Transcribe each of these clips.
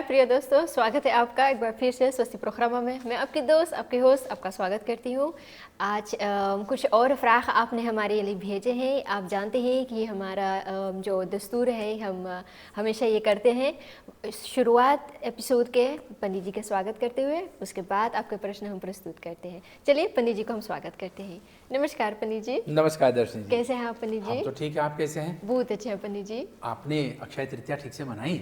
प्रिय दोस्तों, स्वागत है आपका एक बार फिर से स्वस्ति प्रोग्राम में। मैं आपकी दोस्त, आपकी होस्ट आपका स्वागत करती हूँ। आज कुछ और फ्राख आपने हमारे लिए भेजे हैं। आप जानते हैं कि हमारा जो दस्तूर है, हम हमेशा ये करते हैं शुरुआत एपिसोड के पंडित जी का स्वागत करते हुए, उसके बाद आपके प्रश्न हम प्रस्तुत करते हैं। चलिए पंडित जी को हम स्वागत करते हैं। नमस्कार पंडित जी। नमस्कार दर्शनी जी। कैसे हैं आप पंडित जी? हम तो ठीक है, आप कैसे हैं? बहुत अच्छे हैं पंडित जी। आपने अक्षय तृतीया ठीक से मनाई?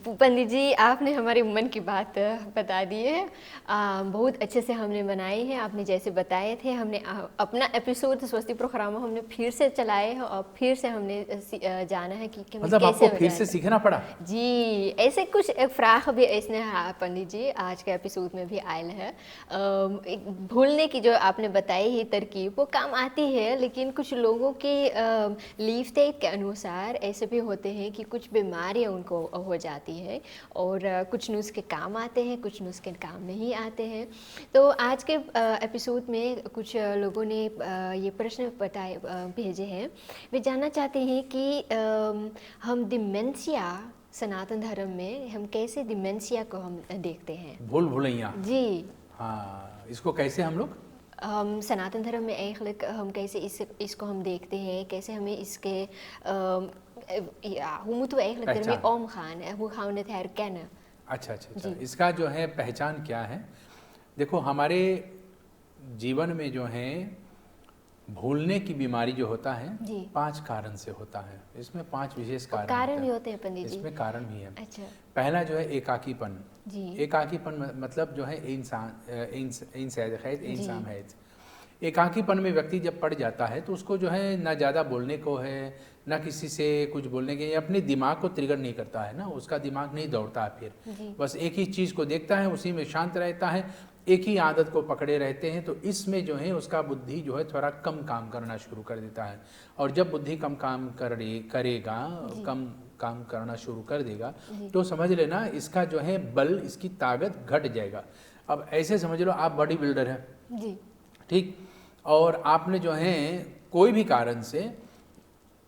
पंडित जी, आपने हमारे मन की बात बता दी है। बहुत अच्छे से हमने मनाई है। आपने जैसे बताए थे, हमने अपना एपिसोड स्वस्ति प्रोग्राम हमने फिर से चलाए हैं और फिर से हमने जाना है कि मतलब आपको फिर से सीखना पड़ा? जी, ऐसे कुछ एक फ्राख भी ऐसने पंडित जी आज के एपिसोड में भी आयल है। एक भूलने की जो आपने बताई है तरकीब, वो काम आती है, लेकिन कुछ लोगों की लीव स्टेट के अनुसार ऐसे भी होते हैं कि कुछ बीमारियां उनको हो जाती है और कुछ नुस्खे काम आते हैं, कुछ नुस्खे काम नहीं आते हैं। तो आज के एपिसोड में कुछ लोगों ने ये प्रश्न बताए भेजे हैं। वे जानना चाहते हैं कि हम डिमेंशिया सनातन धर्म में हम कैसे डिमेंशिया को हम देखते हैं? भूल भुलैया। जी हाँ, इसको कैसे हम लोग हम सनातन धर्म में eigenlijk हम कैसे इसको हम देखते हैं, कैसे हमें इसके hoe moeten we eigenlijk ermee पहचान? omgaan? Hoe gaan we het herkennen? अच्छा अच्छा अच्छा, जी। इसका जो है पहचान क्या है? देखो, हमारे जीवन में जो है भूलने की बीमारी जो होता है, जी। 5 कारण से होता है। इसमें 5 विशेष कारण कारण होते भी हैं। होते हैं पंडित जी। इसमें कारण भी है। अच्छा पहला जो है एकाकीपन। जी एकाकीपन मतलब जो है इंसान जी। है। एकाकीपन में व्यक्ति जब पड़ जाता है तो उसको जो है ना ज़्यादा बोलने को है, ना किसी से कुछ बोलने के, अपने दिमाग को ट्रिगर नहीं करता है ना, उसका दिमाग नहीं दौड़ता है फिर, जी बस एक ही चीज़ को देखता है, उसी में शांत रहता है, एक ही आदत को पकड़े रहते हैं। तो इसमें जो है उसका बुद्धि जो है थोड़ा कम काम करना शुरू कर देता है। और जब बुद्धि कम काम करेगा, कम काम करना शुरू कर देगा, तो समझ लेना इसका जो है बल, इसकी ताकत घट जाएगा। अब ऐसे समझ लो आप बॉडी बिल्डर हैं, जी ठीक, और आपने जो है कोई भी कारण से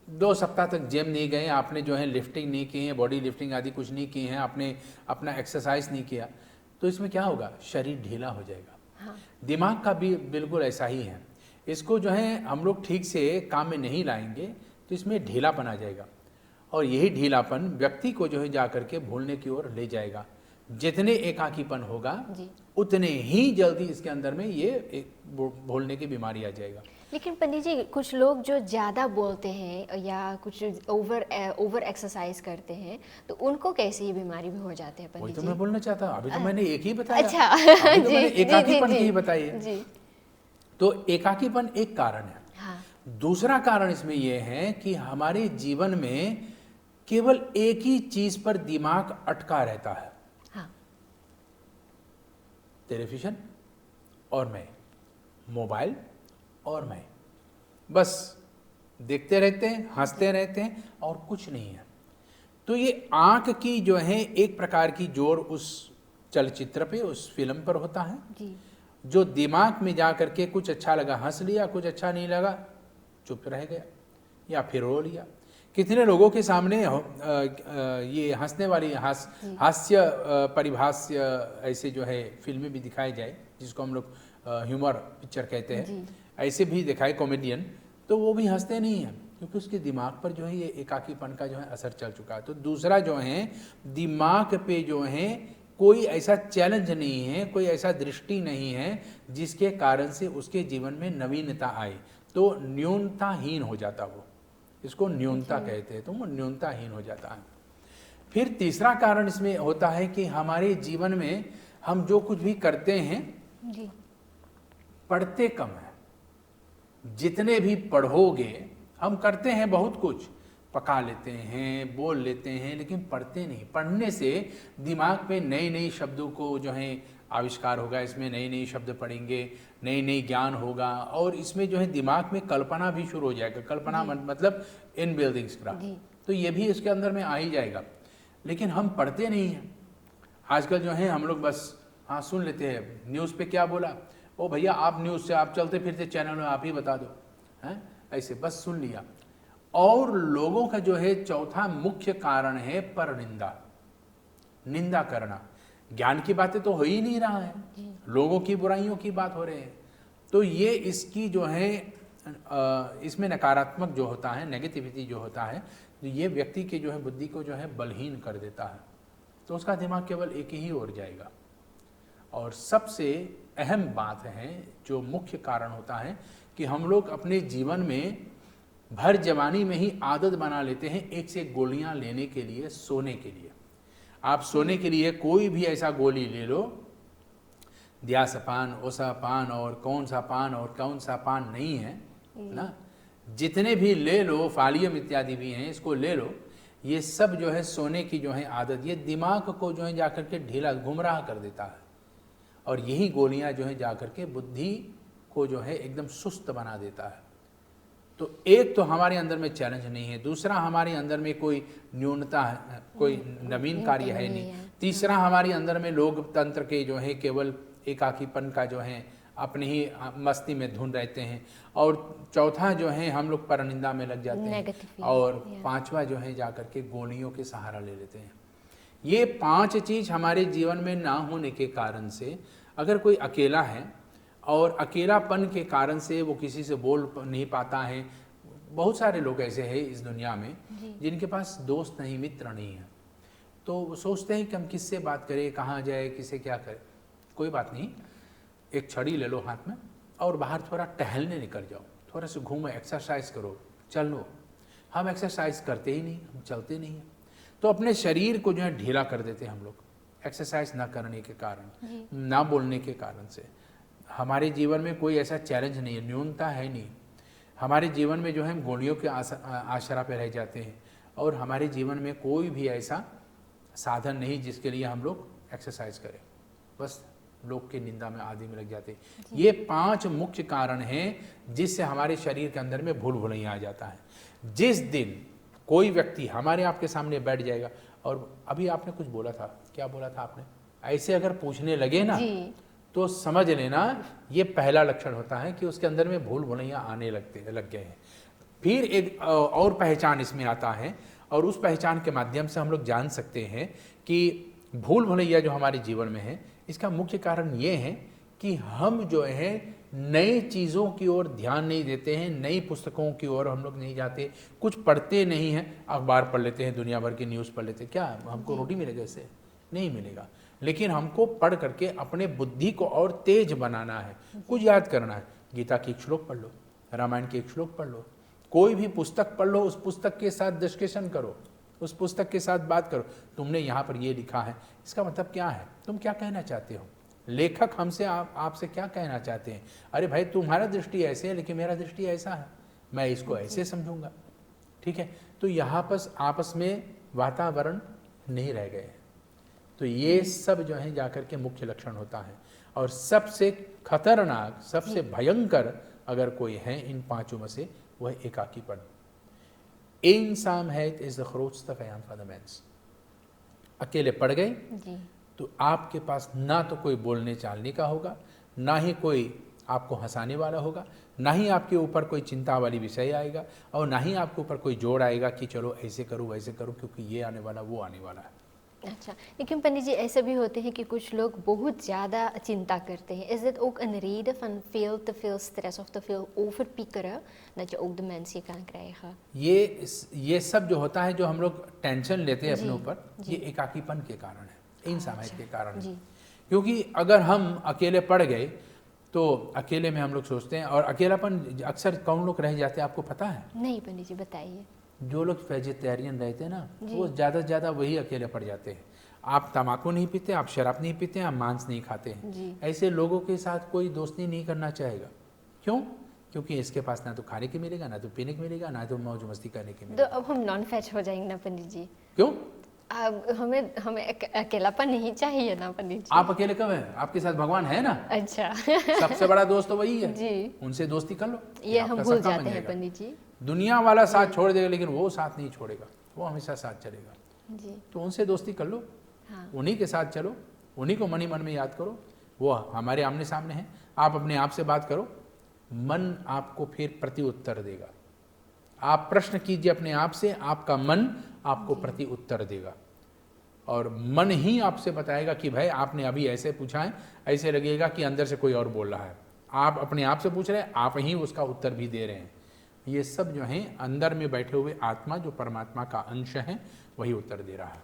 2 सप्ताह तक जिम नहीं गए, आपने जो है लिफ्टिंग नहीं की है, बॉडी लिफ्टिंग आदि कुछ नहीं की है, आपने अपना एक्सरसाइज नहीं किया, तो इसमें क्या होगा? शरीर ढीला हो जाएगा। हाँ दिमाग का भी बिल्कुल ऐसा ही है। इसको जो है हम लोग ठीक से काम में नहीं लाएंगे तो इसमें ढीलापन आ जाएगा, और यही ढीलापन व्यक्ति को जो है जा करके भूलने की ओर ले जाएगा। जितने एकाकीपन होगा जी। उतने ही जल्दी इसके अंदर में ये एक भूलने की बीमारी आ जाएगा। लेकिन पंडित जी, कुछ लोग जो ज़्यादा बोलते हैं या कुछ ओवर एक्सरसाइज करते हैं, तो उनको कैसे ये बीमारी भी हो जाते हैं वही पंडित तो जी? मैं बोलना चाहता हूँ। अभी तो मैंने एक ही बताया। अच्छा अभी तो जी मैंने जी एकाकीपन जी की ही बताई है। जी तो एकाकीपन एक कारण है। हाँ दूसरा कारण इसमें यह है कि हमारे जीवन में केवल एक ही चीज पर दिमाग अटका रहता है, हाँ टेलीविजन और मैं, मोबाइल और मैं, बस देखते रहते हैं, हंसते रहते हैं और कुछ नहीं है। तो ये आंख की जो है एक प्रकार की जोर उस चलचित्र पे, उस फिल्म पर होता है, जी जो दिमाग में जा करके कुछ अच्छा लगा हंस लिया, कुछ अच्छा नहीं लगा चुप रह गया या फिर रो लिया। कितने लोगों के सामने ये हंसने वाली हास्य परिभाष्य ऐसे जो है फिल्में भी दिखाई जाए, जिसको हम लोग ह्यूमर पिक्चर कहते हैं, ऐसे भी दिखाए कॉमेडियन, तो वो भी हंसते नहीं हैं, क्योंकि उसके दिमाग पर जो है ये एकाकीपन का जो है असर चल चुका है। तो दूसरा जो है दिमाग पे जो है कोई ऐसा चैलेंज नहीं है, कोई ऐसा दृष्टि नहीं है जिसके कारण से उसके जीवन में नवीनता आए, तो न्यूनताहीन हो जाता वो, इसको न्यूनता कहते हैं, तो वो न्यूनताहीन हो जाता है। फिर तीसरा कारण इसमें होता है कि हमारे जीवन में हम जो कुछ भी करते हैं जी पढ़ते कम है। जितने भी पढ़ोगे, हम करते हैं बहुत कुछ, पका लेते हैं, बोल लेते हैं, लेकिन पढ़ते नहीं। पढ़ने से दिमाग पे नए नए शब्दों को जो है आविष्कार होगा, इसमें नए नए शब्द पढ़ेंगे, नई नई ज्ञान होगा, और इसमें जो है दिमाग में कल्पना भी शुरू हो जाएगा। कल्पना मतलब इन बिल्डिंग क्राफ्ट, तो ये भी इसके अंदर में आ ही जाएगा। लेकिन हम पढ़ते नहीं हैं। आजकल जो है हम लोग बस हाँ सुन लेते हैं, न्यूज़ पे क्या बोला, ओ भैया आप न्यूज़ से आप चलते फिरते चैनल में आप ही बता दो, हैं ऐसे बस सुन लिया। और लोगों का जो है चौथा मुख्य कारण है परनिंदा। निंदा करना, ज्ञान की बातें तो हो ही नहीं रहा है, लोगों की बुराइयों की बात हो रहे हैं। तो ये इसकी जो है इसमें नकारात्मक जो होता है, नेगेटिविटी जो होता है, तो ये व्यक्ति के जो है बुद्धि को जो है बलहीन कर देता है, तो उसका दिमाग केवल एक ही ओर जाएगा। और सबसे अहम बात है, जो मुख्य कारण होता है कि हम लोग अपने जीवन में भर जवानी में ही आदत बना लेते हैं एक से एक गोलियां लेने के लिए, सोने के लिए। आप सोने के लिए कोई भी ऐसा गोली ले लो, दियासपान, ओसापान और कौन सा पान नहीं है ना, जितने भी ले लो, फालियम इत्यादि भी हैं, इसको ले लो, ये सब जो है सोने की जो है आदत, ये दिमाग को जो है जाकर के ढीला गुमराह कर देता है। और यही गोलियां जो है जाकर के बुद्धि को जो है एकदम सुस्त बना देता है। तो एक तो हमारे अंदर में चैलेंज नहीं है, दूसरा हमारे अंदर में कोई न्यूनता है, कोई नवीन कार्य है नहीं, तीसरा हमारे अंदर में लोकतंत्र के जो है केवल एकाकीपन का जो है अपने ही मस्ती में धुन रहते हैं, और चौथा जो है हम लोग परनिंदा में लग जाते हैं, और पांचवा जो है जाकर के गोलियों के सहारा ले लेते हैं। ये 5 चीज हमारे जीवन में ना होने के कारण से, अगर कोई अकेला है और अकेलापन के कारण से वो किसी से बोल नहीं पाता है, बहुत सारे लोग ऐसे हैं इस दुनिया में जिनके पास दोस्त नहीं, मित्र नहीं है, तो वो सोचते हैं कि हम किससे बात करें, कहाँ जाए, किसे क्या करें। कोई बात नहीं, एक छड़ी ले लो हाथ में और बाहर थोड़ा टहलने निकल जाओ, थोड़ा सा घूमो, एक्सरसाइज करो, चलो। हम एक्सरसाइज करते ही नहीं, हम चलते नहीं हैं, तो अपने शरीर को जो है ढीला कर देते हैं हम लोग, एक्सरसाइज ना करने के कारण, ना बोलने के कारण से। हमारे जीवन में कोई ऐसा चैलेंज नहीं है, न्यूनता है नहीं, हमारे जीवन में जो है हम गोलियों के आसरा पे रह जाते हैं, और हमारे जीवन में कोई भी ऐसा साधन नहीं जिसके लिए हम लोग एक्सरसाइज करें, बस लोग की निंदा में आदि में लग जाते हैं। ये 5 मुख्य कारण हैं जिससे हमारे शरीर के अंदर में भूल भुलैया आ जाता है। जिस दिन कोई व्यक्ति हमारे आपके सामने बैठ जाएगा, और अभी आपने कुछ बोला था, क्या बोला था आपने, ऐसे अगर पूछने लगे ना तो समझ लेना ये पहला लक्षण होता है कि उसके अंदर में भूल भुलैया आने लग गए हैं। फिर एक और पहचान इसमें आता है, और उस पहचान के माध्यम से हम लोग जान सकते हैं कि भूल भुलैया जो हमारे जीवन में है, इसका मुख्य कारण ये है कि हम जो है नई चीज़ों की ओर ध्यान नहीं देते हैं, नई पुस्तकों की ओर हम लोग नहीं जाते, कुछ पढ़ते नहीं हैं। अखबार पढ़ लेते हैं, दुनिया भर की न्यूज़ पढ़ लेते हैं, क्या हमको रोटी मिलेगा इससे? नहीं मिलेगा। लेकिन हमको पढ़ करके अपने बुद्धि को और तेज बनाना है, कुछ याद करना है। गीता की एक श्लोक पढ़ लो, रामायण की एक श्लोक पढ़ लो, कोई भी पुस्तक पढ़ लो, उस पुस्तक के साथ डिस्कशन करो, उस पुस्तक के साथ बात करो, तुमने यहाँ पर ये लिखा है, इसका मतलब क्या है, तुम क्या कहना चाहते हो, लेखक हमसे आपसे क्या कहना चाहते हैं। अरे भाई तुम्हारा दृष्टि ऐसे है लेकिन मेरा दृष्टि ऐसा है, मैं इसको ऐसे समझूंगा, ठीक है। तो यहाँ पर आपस में वातावरण नहीं रह गए। तो ये सब जो है जाकर के मुख्य लक्षण होता है। और सबसे खतरनाक, सबसे भयंकर अगर कोई है इन 5 में से, वह एकाकीपन। Eenzaamheid is de grootste vijand van de mens। अकेले पड़ गए तो आपके पास ना तो कोई बोलने चालने का होगा, ना ही कोई आपको हंसाने वाला होगा, ना ही आपके ऊपर कोई चिंता वाली विषय आएगा, और ना ही आपके ऊपर कोई जोड़ आएगा कि चलो ऐसे करो वैसे करो क्योंकि ये आने वाला वो आने वाला है। अच्छा, लेकिन पंडित जी ऐसे भी होते हैं कि कुछ लोग बहुत ज़्यादा चिंता करते हैं. Is dit ook een reden van veel te veel stress of te veel overpiekeren, dat je ook dementie kan krijgen? ये सब जो होता है, जो हम लोग टेंशन लेते हैं अपने ऊपर, ये एकाकीपन के कारण है, इन समय के कारण है। क्योंकि अगर हम अकेले पड़ गए तो अकेले में हम लोग सोचते हैं, और अकेलापन अक्सर कौन लोग रह जाते हैं आपको पता है? नहीं पंडित जी बताइए। जो लोग वेजिटेरियन रहते हैं ना, वो ज़्यादा से ज़्यादा वही अकेले पड़ जाते हैं। आप तम्बाकू नहीं पीते, आप शराब नहीं पीते, आप मांस नहीं खाते हैं, ऐसे लोगों के साथ कोई दोस्ती नहीं करना चाहेगा। क्यों? क्योंकि इसके पास ना तो खाने के मिलेगा, ना तो पीने के मिलेगा, ना तो मौज मस्ती करने के मिलेगा। तो अब हम नॉन वेज हो जाएंगे ना पंडित जी? क्यों? हमें अकेलापन नहीं चाहिए ना पंडित जी। आप अकेले कब है? आपके साथ भगवान है ना। अच्छा सबसे बड़ा दोस्त तो वही है जी, उनसे दोस्ती कर लो। ये हम भूल जाते हैं पंडित जी। दुनिया वाला साथ छोड़ देगा लेकिन वो साथ नहीं छोड़ेगा, वो हमेशा साथ चलेगा जी। तो उनसे दोस्ती कर लो, हाँ। उन्हीं के साथ चलो, उन्हीं को मन ही मन में याद करो, वो हमारे आमने सामने हैं। आप अपने आप से बात करो, मन आपको फिर प्रति उत्तर देगा। आप प्रश्न कीजिए अपने आप से, आपका मन आपको प्रति उत्तर देगा। और मन ही आपसे बताएगा कि भाई आपने अभी ऐसे पूछा है, ऐसे लगेगा कि अंदर से कोई और बोल रहा है। आप अपने आप से पूछ रहे हैं, आप ही उसका उत्तर भी दे रहे हैं। ये सब जो है अंदर में बैठे हुए आत्मा, जो परमात्मा का अंश है, वही उत्तर दे रहा है।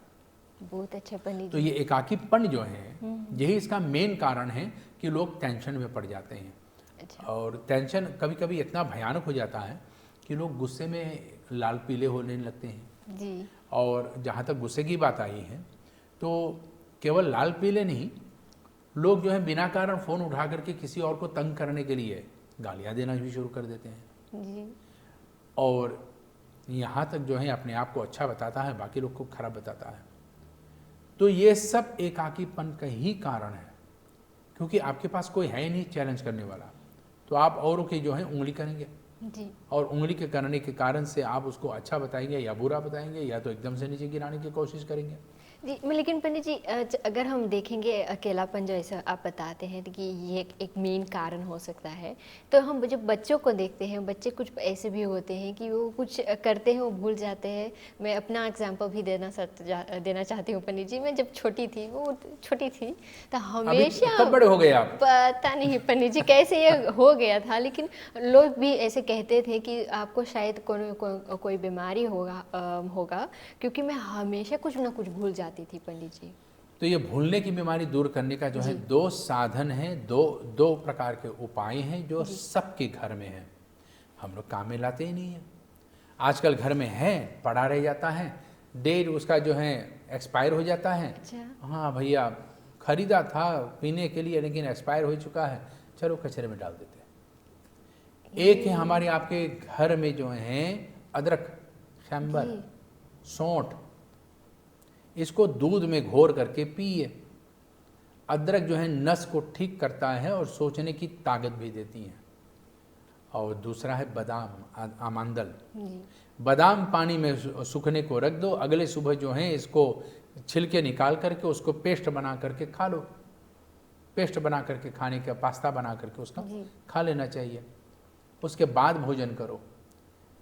बहुत अच्छा पंडित तो जी। ये एकाकीपन जो है, यही इसका मेन कारण है कि लोग टेंशन में पड़ जाते हैं। अच्छा। और टेंशन कभी कभी इतना भयानक हो जाता है कि लोग गुस्से में लाल पीले होने लगते हैं। जी। और जहाँ तक गुस्से की बात आई है, तो केवल लाल पीले नहीं, लोग जो है बिना कारण फ़ोन उठा करके किसी और को तंग करने के लिए गालियाँ देना भी शुरू कर देते हैं। जी। और यहाँ तक जो है अपने आप को अच्छा बताता है, बाकी लोग को खराब बताता है। तो ये सब एकाकीपन का ही कारण है, क्योंकि आपके पास कोई है ही नहीं चैलेंज करने वाला। तो आप औरों की जो है उंगली करेंगे, जी। और उंगली के करने के कारण से आप उसको अच्छा बताएंगे या बुरा बताएंगे, या तो एकदम से नीचे गिराने की कोशिश करेंगे। जी, लेकिन पंडित जी अगर हम देखेंगे अकेलापन जैसा आप बताते हैं कि ये एक मेन कारण हो सकता है, तो हम जब बच्चों को देखते हैं, बच्चे कुछ ऐसे भी होते हैं कि वो कुछ करते हैं वो भूल जाते हैं। मैं अपना एग्जांपल भी देना चाहती हूँ पंडित जी। मैं जब छोटी थी, वो छोटी थी, तो अभी हमेशा कब बड़े हो गए आप? पता नहीं पंडित जी कैसे ये हो गया था, लेकिन लोग भी ऐसे कहते थे कि आपको शायद कोई बीमारी होगा, क्योंकि मैं हमेशा कुछ ना कुछ भूल जाती थी पंडित जी। तो ये भूलने की बीमारी दूर करने का जो है जी। दो साधन हैं, दो प्रकार के उपाय हैं जो सबके घर में हैं। हम लोग काम में लाते ही नहीं हैं। आजकल घर में है, पड़ा रह जाता है, डेट उसका जो है एक्सपायर हो जाता है। अच्छा। हाँ भैया, खरीदा था पीने के लिए लेकिन एक्सपायर हो चुका है, चलो कचरे में डाल देते हैं। एक है हमारे आपके घर में जो है अदरक, खैम्बर, जी। सौंठ, इसको दूध में घोर करके पिए। अदरक जो है नस को ठीक करता है और सोचने की ताकत भी देती है। और दूसरा है बादाम, आमंदल। जी। बादाम पानी में सूखने को रख दो, अगले सुबह जो है इसको छिलके निकाल करके उसको पेस्ट बना करके खा लो। पेस्ट बना करके खाने का, पास्ता बना करके उसका जी। खा लेना चाहिए। उसके बाद भोजन करो।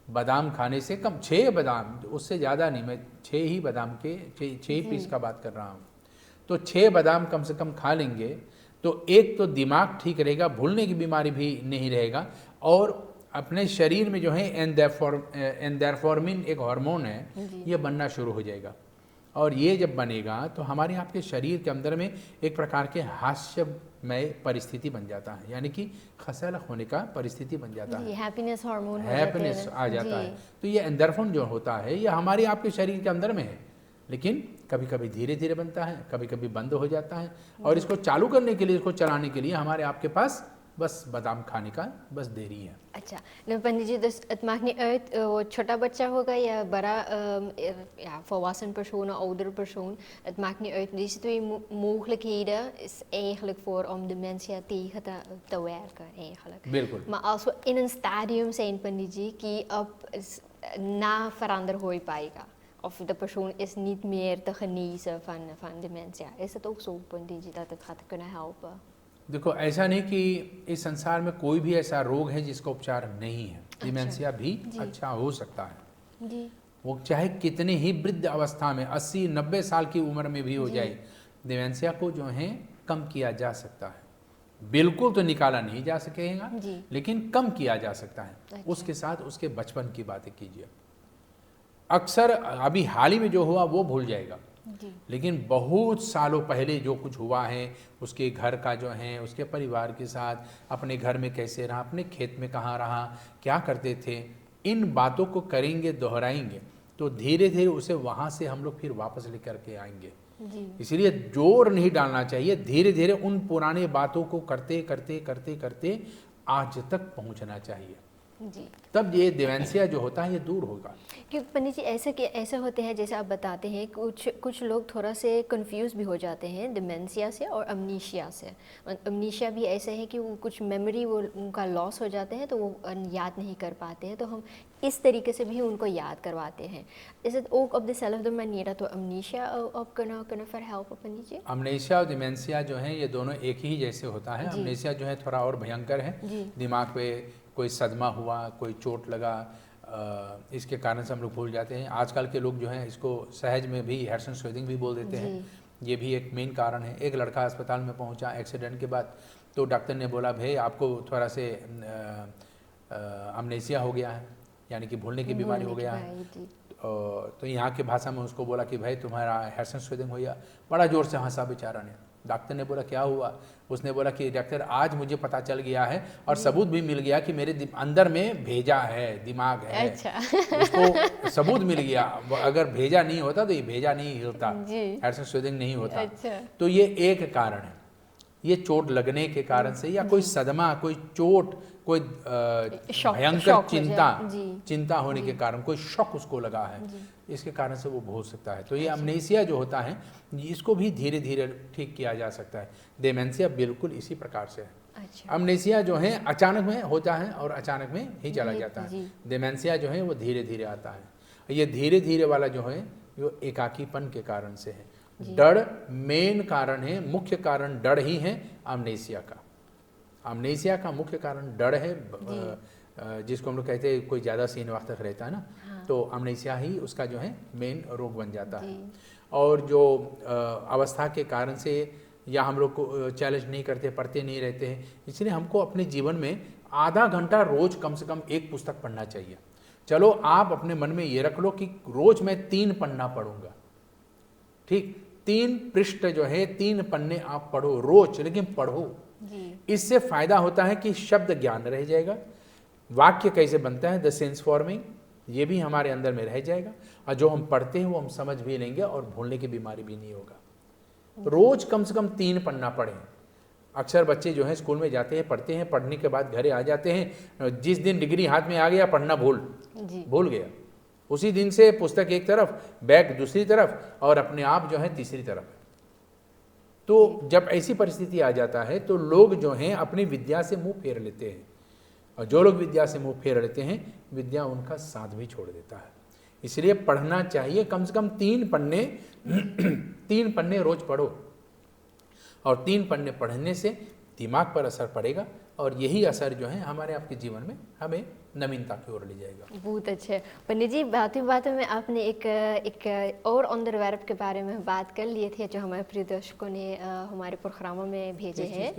बादाम खाने से कम, 6 बादाम, उससे ज़्यादा नहीं, मैं 6 ही बादाम के 6 पीस का बात कर रहा हूँ। तो 6 बादाम कम से कम खा लेंगे तो एक तो दिमाग ठीक रहेगा, भूलने की बीमारी भी नहीं रहेगा, और अपने शरीर में जो है एंडोर्फिन एक हार्मोन है, ये बनना शुरू हो जाएगा। और ये जब बनेगा तो हमारे आपके शरीर के अंदर में एक प्रकार के हास्यमय परिस्थिति बन जाता है, यानी कि खसल होने का परिस्थिति बन जाता है, हैप्पीनेस हार्मोन हैप्पीनेस आ जाता है। तो ये एंडोर्फिन जो होता है ये हमारे आपके शरीर के अंदर में है, लेकिन कभी कभी धीरे धीरे बनता है, कभी कभी बंद हो जाता है। और इसको चालू करने के लिए, इसको चलाने के लिए हमारे आपके पास बस बादाम खाने का बस देरी है। अच्छा, nou पंडित जी, dus het maakt niet uit वो छोटा बच्चा होगा या बड़ा ja, volwassen persoon, een oudere persoon. Het maakt niet uit. Deze twee mogelijkheden is eigenlijk voor om dementia tegen te werken eigenlijk. बिल्कुल। Maar als we in een stadium zijn, पंडित जी, कि अब na verander हो ही पाएगा, of de persoon is niet meer te genezen van dementia, is het ook zo, Pandit ji, dat het gaat kunnen helpen? देखो, ऐसा नहीं कि इस संसार में कोई भी ऐसा रोग है जिसका उपचार नहीं है। डिमेंशिया भी अच्छा हो सकता है जी। वो चाहे कितने ही वृद्ध अवस्था में 80-90 साल की उम्र में भी हो जाए, डिमेंशिया को जो है कम किया जा सकता है। बिल्कुल तो निकाला नहीं जा सकेगा, लेकिन कम किया जा सकता है। अच्छा। उसके साथ उसके बचपन की बातें कीजिए। अक्सर अभी हाल ही में जो हुआ वो भूल जाएगा, लेकिन बहुत सालों पहले जो कुछ हुआ है, उसके घर का जो है, उसके परिवार के साथ, अपने घर में कैसे रहा, अपने खेत में कहाँ रहा, क्या करते थे, इन बातों को करेंगे, दोहराएंगे, तो धीरे धीरे उसे वहाँ से हम लोग फिर वापस लेकर के आएंगे। इसलिए जोर नहीं डालना चाहिए, धीरे धीरे उन पुराने बातों को करते करते करते करते आज तक पहुँचना चाहिए। जी। तब ये डिमेंशिया जो होता है ये दूर होगा। क्योंकि पंडित जी ऐसे होते हैं, जैसे आप बताते हैं, कुछ लोग थोड़ा से कंफ्यूज भी हो जाते हैं डिमेंशिया से और अमनीशिया से। अमनीशिया भी ऐसे है कि वो कुछ मेमोरी वो उनका लॉस हो जाते हैं, तो वो याद नहीं कर पाते हैं, तो हम इस तरीके से भी उनको याद करवाते हैं। Is het ook op dezelfde manier dat we amnesia op kunnen verhelpen, पंडित जी? अमनेशिया और डिमेंशिया जो है ये दोनों एक ही जैसे होता है। अमनेशिया जो है थोड़ा और भयंकर है, दिमाग पे कोई सदमा हुआ, कोई चोट लगा, इसके कारण से हम लोग भूल जाते हैं। आजकल के लोग जो हैं इसको सहज में भी हेर्सन स्वेदिंग भी बोल देते हैं। ये भी एक मेन कारण है। एक लड़का अस्पताल में पहुंचा एक्सीडेंट के बाद, तो डॉक्टर ने बोला भाई आपको थोड़ा से अमनेसिया हो गया है, यानी कि भूलने की बीमारी हो गया है। तो यहाँ की भाषा में उसको बोला कि भाई तुम्हारा हेर्सन स्वेदिंग हो गया। बड़ा ज़ोर से हंसा बेचारा ने। डॉक्टर ने बोला क्या हुआ? उसने बोला कि डॉक्टर आज मुझे पता चल गया है और सबूत भी मिल गया कि मेरे अंदर में भेजा है, दिमाग है। अच्छा। उसको सबूत मिल गया। अगर भेजा नहीं होता तो ये भेजा नहीं हिलता, हेर्सन स्वेदिंग नहीं होता। अच्छा। तो ये एक कारण है। ये चोट लगने के कारण से या कोई सदमा, कोई चोट, कोई भयंकर चिंता होने के कारण, कोई शॉक उसको लगा है, इसके कारण से वो हो सकता है। तो ये अमनेसिया जो होता है इसको भी धीरे धीरे ठीक किया जा सकता है। डेमेंशिया बिल्कुल इसी प्रकार से है। अच्छा। अमनेसिया जो है अचानक में होता है और अचानक में ही चला जाता है। डेमेंशिया जो है वो धीरे धीरे आता है। ये धीरे धीरे वाला जो है वो एकाकीपन के कारण से है। डर मेन कारण है, मुख्य कारण डर ही है अमनेसिया का। अमनेसिया का मुख्य कारण डर है, जिसको हम लोग कहते हैं कोई ज़्यादा सीन वक्त तक रहता है ना। हाँ। तो अमनेसिया ही उसका जो है मेन रोग बन जाता है। और जो अवस्था के कारण से या हम लोग को चैलेंज नहीं करते, पढ़ते नहीं रहते हैं, इसलिए हमको अपने जीवन में आधा घंटा रोज कम से कम एक पुस्तक पढ़ना चाहिए। चलो आप अपने मन में ये रख लो कि रोज मैं 3 पन्ना पढ़ूंगा, ठीक, 3 पृष्ठ जो है 3 पन्ने आप पढ़ो रोज, लेकिन पढ़ो। इससे फायदा होता है कि शब्द ज्ञान रह जाएगा, वाक्य कैसे बनता है, द सेंस फॉर्मिंग, ये भी हमारे अंदर में रह जाएगा, और जो हम पढ़ते हैं वो हम समझ भी लेंगे और भूलने की बीमारी भी नहीं होगा। रोज कम से कम 3 पन्ना पढ़ें। अक्सर बच्चे जो हैं स्कूल में जाते हैं, पढ़ते हैं, पढ़ने के बाद घरे आ जाते हैं, जिस दिन डिग्री हाथ में आ गया पढ़ना भूल गया, उसी दिन से पुस्तक एक तरफ, बैग दूसरी तरफ और अपने आप जो है तीसरी तरफ। तो जब ऐसी परिस्थिति आ जाता है तो लोग जो हैं अपनी विद्या से मुंह फेर लेते हैं, और जो लोग विद्या से मुंह फेर लेते हैं विद्या उनका साथ भी छोड़ देता है। इसलिए पढ़ना चाहिए, कम से कम 3 पन्ने 3 पन्ने रोज पढ़ो, और 3 पन्ने पढ़ने से दिमाग पर असर पड़ेगा, और यही असर जो है हमारे आपके जीवन में हमें नवीनता की ओर ले जाएगा। बहुत अच्छे पंडित जी, बातों में आपने एक और अंदर वर्ब के बारे में बात कर लिए थे, जो हमारे प्रिय दर्शकों ने हमारे प्रोग्रामों में भेजे हैं।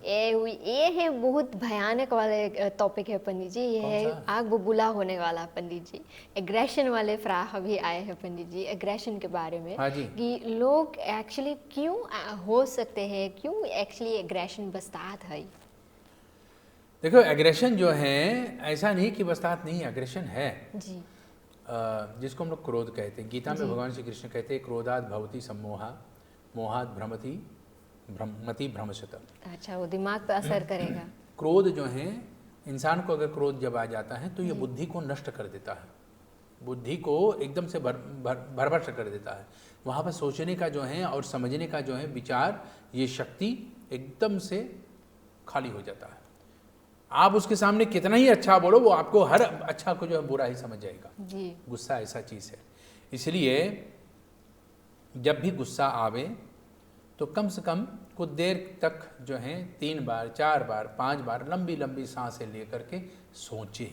ये है बहुत भयानक वाले टॉपिक है पंडित जी, ये है आग बबूला होने वाला पंडित जी। एग्रेशन वाले फ्राह भी आए हैं पंडित जी, एग्रेशन के बारे में। हाँ जी। कि लोग एक्चुअली क्यों हो सकते हैं, क्यों एक्चुअली एग्रेशन बस्तात है? देखो एग्रेशन जो है ऐसा नहीं कि बस्तात नहीं, एग्रेशन है जी। जिसको हम लोग क्रोध कहते हैं। गीता में भगवान श्री कृष्ण कहते हैं क्रोधात भवति सम्मोहा मोहात भ्रमति भ्रमशत। अच्छा, वो दिमाग पे असर करेगा। क्रोध जो है, इंसान को अगर क्रोध जब आ जाता है तो ये बुद्धि को नष्ट कर देता है, बुद्धि को एकदम से भरभर कर देता है। वहाँ पर सोचने का जो है और समझने का जो है विचार, ये शक्ति एकदम से खाली हो जाता है। आप उसके सामने कितना ही अच्छा बोलो, वो आपको हर अच्छा को जो है बुरा ही समझ जाएगा जी। गुस्सा ऐसा चीज़ है। इसलिए जब भी गुस्सा आवे तो कम से कम कुछ देर तक जो है 3 बार 4 बार 5 बार लंबी लंबी सांसें लेकर के सोचे,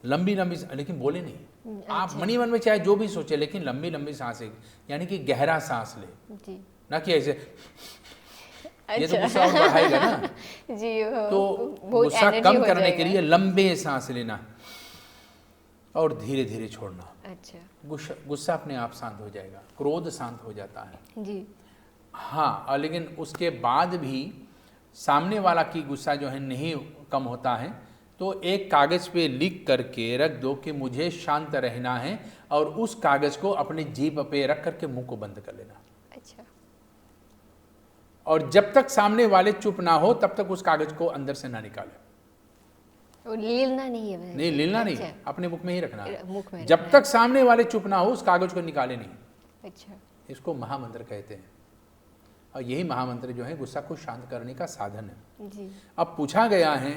लंबी लंबी, लेकिन बोले नहीं। अच्छा। आप मनी मन में चाहे जो भी सोचे, लेकिन लंबी लंबी सांसें, यानी कि गहरा सांस ले जी। ना कि ऐसे। अच्छा। ये तो गुस्सा और बढ़ाएगा ना जी। तो गुस्सा कम करने के लिए लंबे सांस लेना और धीरे धीरे छोड़ना। अच्छा। गुस्सा अपने आप शांत हो जाएगा, क्रोध शांत हो जाता है जी। हाँ, और लेकिन उसके बाद भी सामने वाला की गुस्सा जो है नहीं कम होता है, तो एक कागज पे लिख करके रख दो कि मुझे शांत रहना है, और उस कागज को अपने जीभ पे रख करके मुंह को बंद कर लेना। अच्छा। और जब तक सामने वाले चुप ना हो तब तक उस कागज को अंदर से ना निकाले। लीलना नहीं है। नहीं, लीलना नहीं, अपने मुख में ही रखना है। जब तक सामने वाले चुप ना हो उस कागज को निकाले नहीं। अच्छा। इसको महामंत्र कहते हैं, और यही महामंत्र जो है गुस्सा को शांत करने का साधन है जी। अब पूछा गया है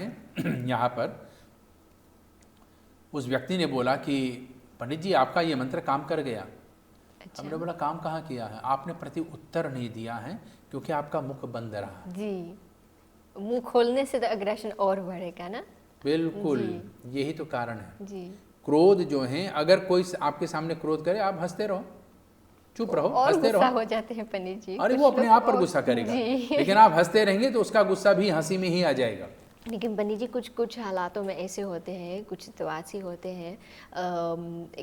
यहाँ पर, उस व्यक्ति ने बोला कि पंडित जी आपका ये मंत्र काम कर गया। अच्छा। हमने बोला काम कहाँ किया है, आपने प्रति उत्तर नहीं दिया है क्योंकि आपका मुख बंद रहा जी। मुंह खोलने से तो एग्रेशन और बढ़ेगा ना। बिल्कुल, यही तो कारण है। जी। क्रोध जो है, अगर कोई आपके सामने क्रोध करे, आप हंसते रहो, चुप रहो, और हंसते गुस्सा रहो। हो जाते हैं पंडित जी अरे कुछ वो अपने लोग आप पर और। गुस्सा करेगा, जी। लेकिन आप हंसते रहेंगे तो उसका गुस्सा भी हंसी में ही आ जाएगा। लेकिन पंडित जी कुछ कुछ हालातों में ऐसे होते हैं, कुछ सिचुएशन होते हैं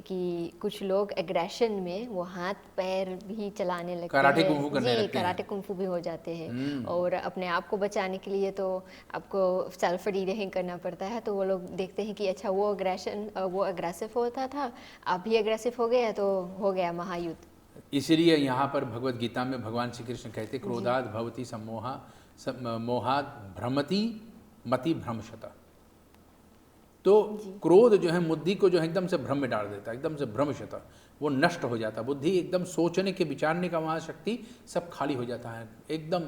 कि कुछ लोग एग्रेशन में वो हाथ पैर भी चलाने लगते कराटे हैं। कुंफू करने जी, लगते कराटे हैं। कुंफू भी हो जाते हैं। हम्म। और अपने आप को बचाने के लिए तो आपको सेल्फ रीडिंग करना पड़ता है, तो वो लोग देखते हैं कि अच्छा वो अग्रेसिव होता था, आप भी अग्रेसिव हो गया तो हो गया महायुद्ध। इसीलिए यहाँ पर भगवत गीता में भगवान श्री कृष्ण कहते, जी। क्रोधाद भवति सम्मोहा मोहाद भ्रमति मति भ्रमशता। तो जी। क्रोध जो है बुद्धि को जो है एकदम से भ्रम में डाल देता है, एकदम से भ्रमशता, वो नष्ट हो जाता है। बुद्धि एकदम सोचने के विचारने का वहाँ शक्ति सब खाली हो जाता है, एकदम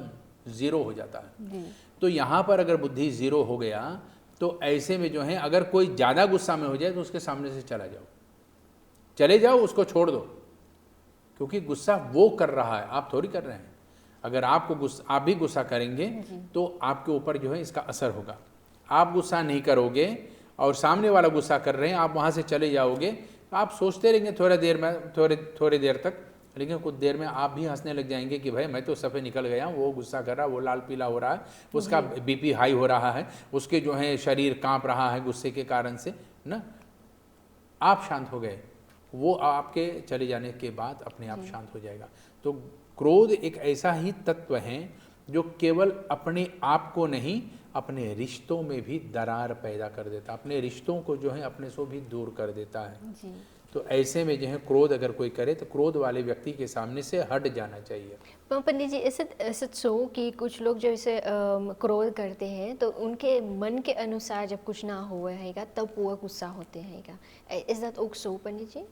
जीरो हो जाता है। जी। तो यहाँ पर अगर बुद्धि जीरो हो गया तो ऐसे में जो है अगर कोई ज़्यादा गुस्सा में हो जाए तो उसके सामने से चले जाओ, उसको छोड़ दो, क्योंकि गुस्सा वो कर रहा है, आप थोड़ी कर रहे हैं। अगर आप भी गुस्सा करेंगे तो आपके ऊपर जो है इसका असर होगा। आप गुस्सा नहीं करोगे और सामने वाला गुस्सा कर रहे हैं, आप वहाँ से चले जाओगे, आप सोचते रहेंगे थोड़ी देर तक, लेकिन कुछ देर में आप भी हंसने लग जाएंगे कि भाई मैं तो सफ़े निकल गया हूँ, वो गुस्सा कर रहा है, वो लाल पीला हो रहा है, उसका बीपी हाई हो रहा है, उसके जो है शरीर कांप रहा है गुस्से के कारण से ना। आप शांत हो गए, वो आपके चले जाने के बाद अपने आप शांत हो जाएगा। तो क्रोध एक ऐसा ही तत्व है जो केवल अपने आप को नहीं, अपने रिश्तों में भी दरार पैदा कर देता है, अपने रिश्तों को जो है अपने से भी दूर कर देता है। जी। तो ऐसे में जो है क्रोध अगर कोई करे तो क्रोध वाले व्यक्ति के सामने से हट जाना चाहिए। पंडित जी ऐसे सो कि कुछ लोग जब इसे क्रोध करते हैं तो उनके मन के अनुसार जब कुछ ना हुआ हैगा तब वो गुस्सा होते हैगा, इज दैट ओके पंडित जी?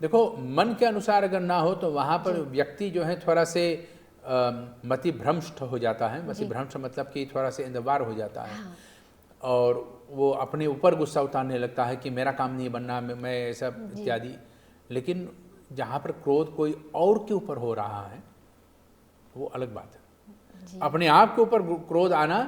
देखो, मन के अनुसार अगर ना हो तो वहाँ पर व्यक्ति जो है थोड़ा से मति भ्रष्ट हो जाता है। मति भ्रष्ट मतलब कि थोड़ा से इंदवार हो जाता है। हाँ। और वो अपने ऊपर गुस्सा उतारने लगता है कि मेरा काम नहीं बनना, मैं ऐसा इत्यादि। लेकिन जहाँ पर क्रोध कोई और के ऊपर हो रहा है वो अलग बात है। अपने आप के ऊपर क्रोध आना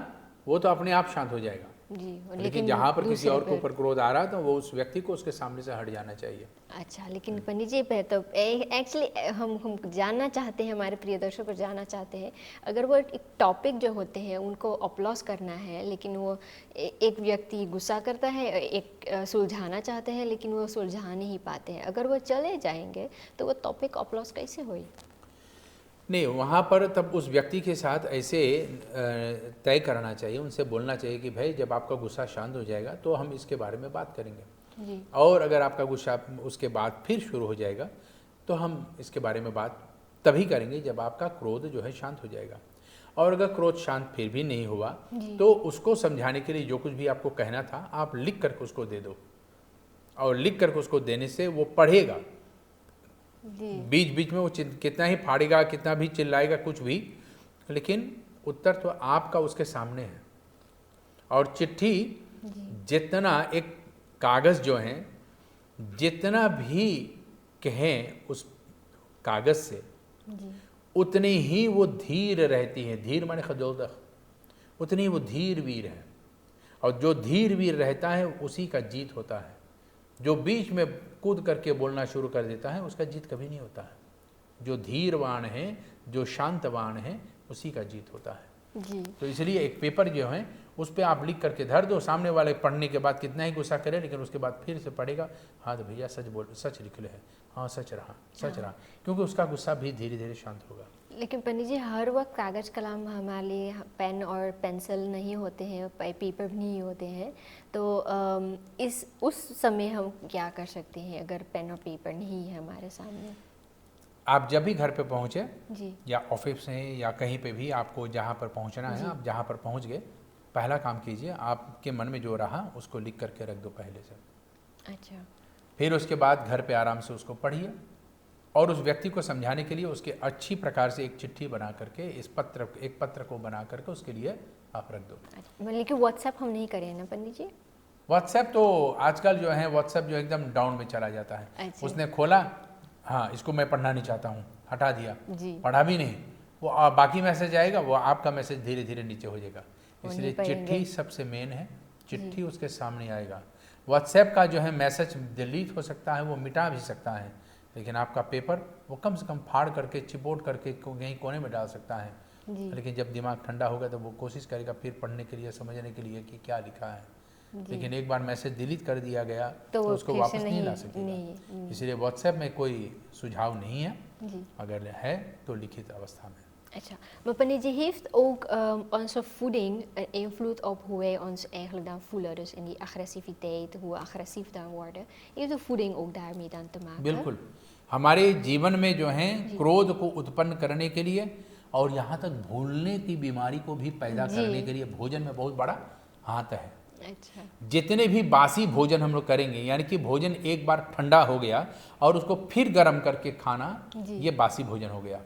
वो तो अपने आप शांत हो जाएगा जी, लेकिन जहाँ पर किसी और के ऊपर क्रोध आ रहा है तो वो उस व्यक्ति को उसके सामने से हट जाना चाहिए। अच्छा, लेकिन पंडित जी तो एक्चुअली हम जानना चाहते हैं, हमारे प्रिय दर्शक को जानना चाहते हैं, अगर वो एक टॉपिक जो होते हैं उनको अपलॉस करना है, लेकिन वो एक व्यक्ति गुस्सा करता है, एक सुलझाना चाहते हैं लेकिन वो सुलझा नहीं पाते हैं, अगर वो चले जाएंगे तो वो टॉपिक अपलॉस कैसे होई? नहीं, वहाँ पर तब उस व्यक्ति के साथ ऐसे तय करना चाहिए, उनसे बोलना चाहिए कि भाई जब आपका गुस्सा शांत हो जाएगा तो हम इसके बारे में बात करेंगे जी। और अगर आपका गुस्सा उसके बाद फिर शुरू हो जाएगा तो हम इसके बारे में बात तभी करेंगे जब आपका क्रोध जो है शांत हो जाएगा। और अगर क्रोध शांत फिर भी नहीं हुआ तो उसको समझाने के लिए जो कुछ भी आपको कहना था आप लिख करके उसको दे दो, और लिख करके उसको देने से वो पढ़ेगा। बीच बीच में वो कितना ही फाड़ेगा, कितना भी चिल्लाएगा, कुछ भी, लेकिन उत्तर तो आपका उसके सामने है। और चिट्ठी जितना, एक कागज़ जो है जितना भी कहें उस कागज़ से उतनी ही वो धीर रहती है। धीर माने खजोदख, उतनी वो धीर वीर है। और जो धीर वीर रहता है उसी का जीत होता है। जो बीच में कूद करके बोलना शुरू कर देता है उसका जीत कभी नहीं होता है। जो धीरवान है, जो शांतवान है, उसी का जीत होता है। जी। तो इसलिए एक पेपर जो है उस पर आप लिख करके धर दो, सामने वाले पढ़ने के बाद कितना ही गुस्सा करे लेकिन उसके बाद फिर से पढ़ेगा, हाँ तो भैया सच लिख ले है, हाँ सच रहा, क्योंकि उसका गुस्सा भी धीरे धीरे शांत होगा। लेकिन पंडित जी हर वक्त कागज़ कलम हमारे लिए पेन और पेंसिल नहीं होते हैं, पेपर भी नहीं होते हैं, तो उस समय हम क्या कर सकते हैं अगर पेन और पेपर नहीं है हमारे सामने? आप जब भी घर पे पहुँचे जी। या ऑफिस से या कहीं पे भी आपको जहाँ पर पहुँचना है, आप जहाँ पर पहुँच गए, पहला काम कीजिए, आपके मन में जो रहा उसको लिख करके रख दो पहले से। अच्छा। फिर उसके बाद घर पे आराम से उसको पढ़िए और उस व्यक्ति को समझाने के लिए उसके अच्छी प्रकार से एक चिट्ठी बना करके एक पत्र को बना करके उसके लिए आप रख दो। मतलब कि व्हाट्सएप हम नहीं करें ना पंडित जी? व्हाट्सएप तो आजकल जो है व्हाट्सएप जो एकदम डाउन में चला जाता है। अच्छा। उसने खोला, हाँ इसको मैं पढ़ना नहीं चाहता हूँ, हटा दिया, जी। पढ़ा भी नहीं, वो बाकी मैसेज आएगा, वो आपका मैसेज धीरे धीरे नीचे हो जाएगा। इसलिए चिट्ठी सबसे मेन है, चिट्ठी उसके सामने आएगा। व्हाट्सएप का जो है मैसेज डिलीट हो सकता है, वो मिटा भी सकता है, लेकिन आपका पेपर वो कम से कम फाड़ करके चिपोट करके कहीं कोने में डाल सकता है। जी लेकिन जब दिमाग ठंडा होगा तो वो कोशिश करेगा फिर पढ़ने के लिए, समझने के लिए कि क्या लिखा है। जी। लेकिन एक बार मैसेज डिलीट कर दिया गया तो तो वो उसको फिर से वापस नहीं ला नहीं सकेगा। इसलिए व्हाट्सएप में कोई सुझाव नहीं है, जी। अगर है तो लिखित अवस्था में। Acha. Maar Panetje, heeft ook onze voeding een invloed op hoe wij ons eigenlijk dan voelen? Dus in die agressiviteit, hoe we agressief dan worden. Heeft de voeding ook daarmee dan te maken? बिल्कुल, हमारे जीवन में जो है क्रोध को उत्पन्न करने के लिए और यहाँ तक भूलने की बीमारी को भी पैदा जी। करने के लिए भोजन में बहुत बड़ा हाथ है। अच्छा। जितने भी बासी भोजन हम लोग करेंगे, यानी कि भोजन एक बार ठंडा हो गया और उसको फिर गर्म करके खाना, जी। ये बासी भोजन हो गया,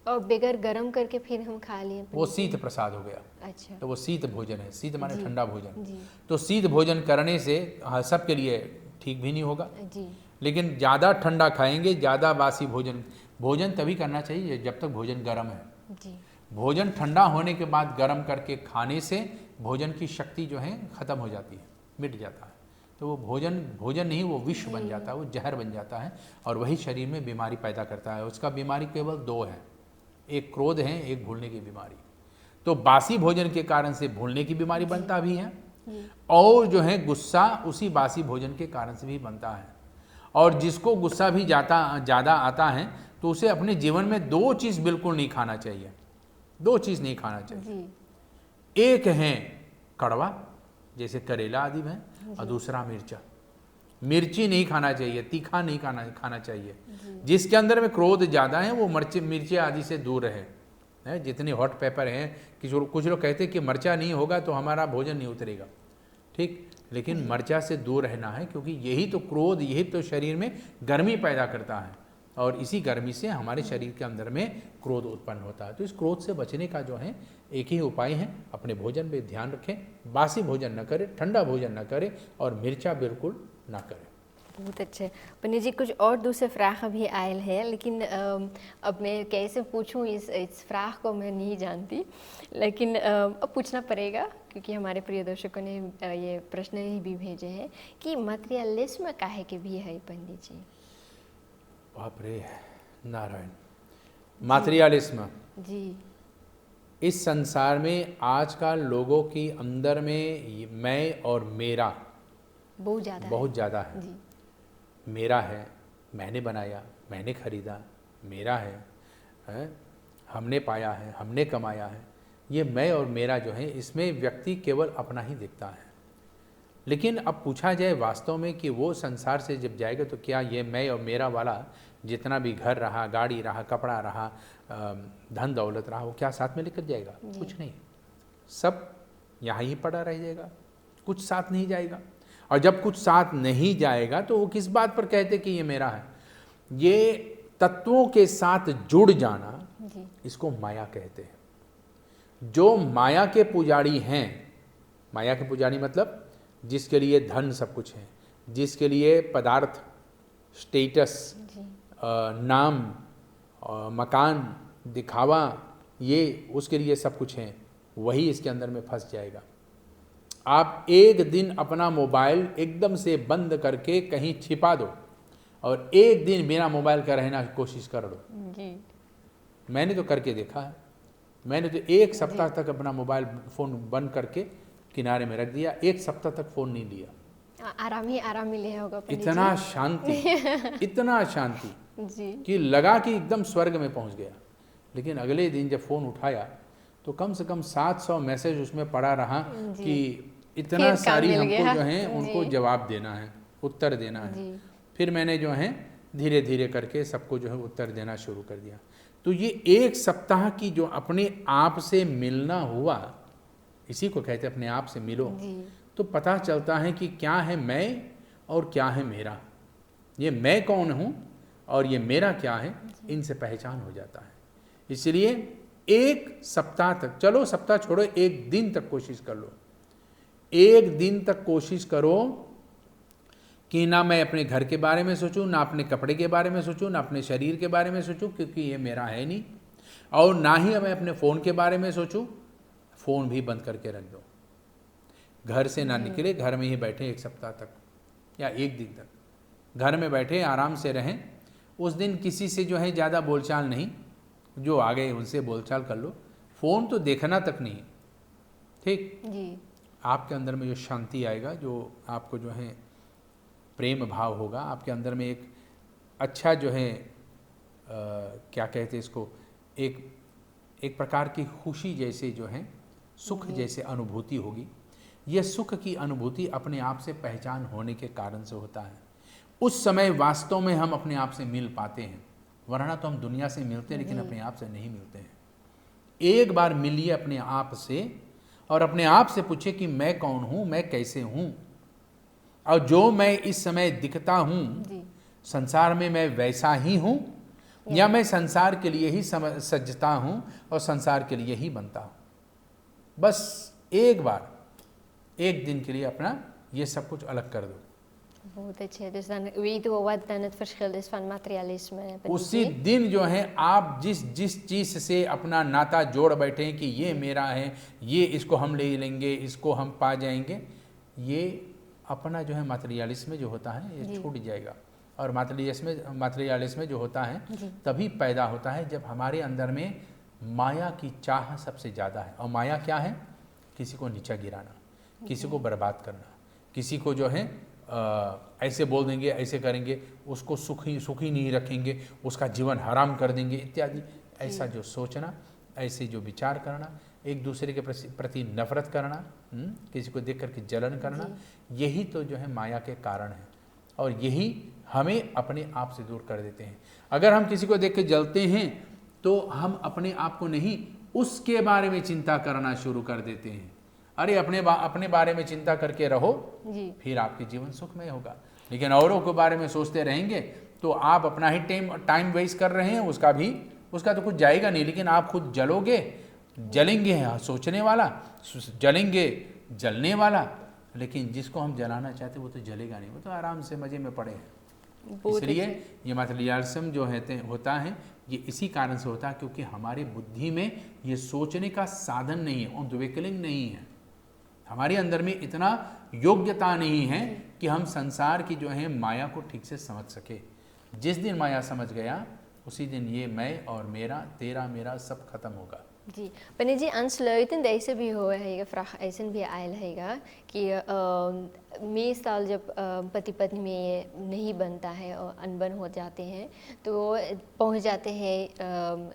और बगैर गर्म करके फिर हम खा लिए वो शीत प्रसाद हो गया। अच्छा। तो वो शीत भोजन है, शीत माने जी। ठंडा भोजन। जी तो शीत भोजन करने से सबके लिए ठीक भी नहीं होगा। जी लेकिन ज़्यादा ठंडा खाएंगे, ज़्यादा बासी भोजन तभी करना चाहिए जब तक भोजन गर्म है। जी भोजन ठंडा होने के बाद गर्म करके खाने से भोजन की शक्ति जो है ख़त्म हो जाती है, मिट जाता है। तो वो भोजन नहीं, वो विष बन जाता है, वो जहर बन जाता है और वही शरीर में बीमारी पैदा करता है। उसका बीमारी केवल दो है, एक क्रोध है, एक भूलने की बीमारी। तो बासी भोजन के कारण से भूलने की बीमारी बनता भी है और जो है गुस्सा उसी बासी भोजन के कारण से भी बनता है। और जिसको गुस्सा भी ज़्यादा आता है तो उसे अपने जीवन में दो चीज़ बिल्कुल नहीं खाना चाहिए, दो चीज़ नहीं खाना चाहिए। जी एक है कड़वा, जैसे करेला आदि में, और दूसरा मिर्ची नहीं खाना चाहिए, तीखा नहीं खाना चाहिए। जिसके अंदर में क्रोध ज़्यादा है वो मिर्ची आदि से दूर रहे। है जितने हॉट पेपर हैं, कुछ लोग कहते हैं कि मर्चा नहीं होगा तो हमारा भोजन नहीं उतरेगा, ठीक, लेकिन मर्चा से दूर रहना है, क्योंकि यही तो क्रोध, यही तो शरीर में गर्मी पैदा करता है और इसी गर्मी से हमारे शरीर के अंदर में क्रोध उत्पन्न होता है। तो इस क्रोध से बचने का जो है एक ही उपाय है, अपने भोजन पे ध्यान रखें, बासी भोजन न करें, ठंडा भोजन न करें और मिर्चा बिल्कुल ना करें। बहुत अच्छे। पन्नी जी, कुछ और दूसरे फ्राख भी आयल है, लेकिन अब मैं कैसे पूछूं, इस फ्राख को मैं नहीं जानती, लेकिन अब पूछना पड़ेगा क्योंकि हमारे प्रिय दर्शकों ने ये प्रश्न भी भेजे हैं कि मटेरियलिज्म काहे के भी है पंडित जी? बाप रे नारायण, मटेरियलिज्म जी इस संसार में आजकल लोगों की अंदर में मैं और मेरा बहुत ज़्यादा है। जी मेरा है, मैंने बनाया, मैंने खरीदा, मेरा है, हमने पाया है, हमने कमाया है। ये मैं और मेरा जो है, इसमें व्यक्ति केवल अपना ही दिखता है। लेकिन अब पूछा जाए वास्तव में कि वो संसार से जब जाएगा तो क्या ये मैं और मेरा वाला जितना भी घर रहा, गाड़ी रहा, कपड़ा रहा, धन दौलत रहा, वो क्या साथ में लेकर जाएगा? कुछ नहीं, सब यहाँ ही पड़ा रह जाएगा, कुछ साथ नहीं जाएगा। और जब कुछ साथ नहीं जाएगा तो वो किस बात पर कहते कि ये मेरा है? ये तत्वों के साथ जुड़ जाना, इसको माया कहते हैं। जो माया के पुजारी हैं, माया के पुजारी मतलब जिसके लिए धन सब कुछ है, जिसके लिए पदार्थ, स्टेटस, नाम, मकान, दिखावा, ये उसके लिए सब कुछ है, वही इसके अंदर में फंस जाएगा। आप एक दिन अपना मोबाइल एकदम से बंद करके कहीं छिपा दो और एक दिन बिना मोबाइल का रहना कोशिश कर लो। जी मैंने तो करके देखा है। मैंने तो एक सप्ताह तक अपना मोबाइल फ़ोन बंद करके किनारे में रख दिया, एक सप्ताह तक फ़ोन नहीं लिया। आराम मिले होगा इतना शांति इतना शांति जी कि लगा कि एकदम स्वर्ग में पहुंच गया। लेकिन अगले दिन जब फ़ोन उठाया तो कम से कम 700 मैसेज उसमें पड़ा रहा कि इतना सारी हमको जो है उनको जवाब देना है, उत्तर देना है। फिर मैंने जो है धीरे धीरे करके सबको जो है उत्तर देना शुरू कर दिया। तो ये एक सप्ताह की जो अपने आप से मिलना हुआ, इसी को कहते हैं अपने आप से मिलो, तो पता चलता है कि क्या है मैं और क्या है मेरा। ये मैं कौन हूँ और ये मेरा क्या है, इनसे पहचान हो जाता है। इसलिए एक सप्ताह तक, चलो सप्ताह छोड़ो, एक दिन तक कोशिश कर लो। एक दिन तक कोशिश करो कि ना मैं अपने घर के बारे में सोचूं, ना अपने कपड़े के बारे में सोचूं, ना अपने शरीर के बारे में सोचूं, क्योंकि ये मेरा है नहीं, और ना ही मैं अपने फ़ोन के बारे में सोचूं। फ़ोन भी बंद करके रख दो। घर से ना निकले, घर में ही बैठे 1 सप्ताह तक या 1 दिन तक घर में बैठे आराम से रहें। उस दिन किसी से जो है ज़्यादा बोलचाल नहीं, जो आ गए उनसे बोलचाल कर लो, फ़ोन तो देखना तक नहीं, ठीक जी। आपके अंदर में जो शांति आएगा, जो आपको जो है प्रेम भाव होगा आपके अंदर में, एक अच्छा जो है क्या कहते हैं इसको, एक प्रकार की खुशी जैसे जो है, सुख जैसे अनुभूति होगी। यह सुख की अनुभूति अपने आप से पहचान होने के कारण से होता है। उस समय वास्तव में हम अपने आप से मिल पाते हैं, वरना तो हम दुनिया से मिलते हैं लेकिन अपने आप से नहीं मिलते हैं। एक बार मिलिए अपने आप से और अपने आप से पूछे कि मैं कौन हूँ, मैं कैसे हूँ, और जो मैं इस समय दिखता हूँ संसार में मैं वैसा ही हूँ या मैं संसार के लिए ही सजता हूँ और संसार के लिए ही बनता हूँ। बस एक बार, एक दिन के लिए अपना ये सब कुछ अलग कर दो। बहुत अच्छे। Dus dan weten we wat dan het verschil is van materialisme. उसी दिन जो है आप जिस चीज़ से अपना नाता जोड़ बैठे हैं कि ये मेरा है, ये इसको हम ले लेंगे, इसको हम पा जाएंगे, ये अपना जो है मटेरियलिज्म जो होता है ये छूट जाएगा। और मटेरियलिज्म जो होता है तभी पैदा होता है जब हमारे अंदर में माया की चाह सबसे ज़्यादा है। और माया क्या है? किसी को नीचा गिराना, किसी को बर्बाद करना, किसी को जो है ऐसे बोल देंगे, ऐसे करेंगे, उसको सुखी नहीं रखेंगे, उसका जीवन हराम कर देंगे इत्यादि। ऐसा जो सोचना, ऐसे जो विचार करना, एक दूसरे के प्रति नफरत करना, किसी को देख करके जलन करना, यही तो जो है माया के कारण है। और यही हमें अपने आप से दूर कर देते हैं। अगर हम किसी को देख के जलते हैं तो हम अपने आप को नहीं, उसके बारे में चिंता करना शुरू कर देते हैं। अरे अपने बारे में चिंता करके रहो जी, फिर आपके जीवन सुखमय होगा। लेकिन औरों के बारे में सोचते रहेंगे तो आप अपना ही टाइम वेस्ट कर रहे हैं, उसका तो कुछ जाएगा नहीं, लेकिन आप खुद जलेंगे सोचने वाला, जलेंगे जलने वाला। लेकिन जिसको हम जलाना चाहते वो तो जलेगा नहीं, वो तो आराम से मजे में पड़े हैं। इसलिए ये मटेरियलिज्म जो होता है ये इसी कारण से होता है क्योंकि हमारी बुद्धि में ये सोचने का साधन नहीं है, उद्वेकलिंग नहीं है। हमारे अंदर में इतना योग्यता नहीं है कि हम संसार की जो है माया को ठीक से समझ सके। जिस दिन माया समझ गया उसी दिन ये मैं और मेरा, तेरा मेरा सब खत्म होगा। जी पनी जी, aansluitend deze भी हुआ है, ये vraag ऐसा भी आयल है कि meestal जब पति पत्नी में ये नहीं बनता है और अनबन हो जाते हैं तो पहुंच जाते हैं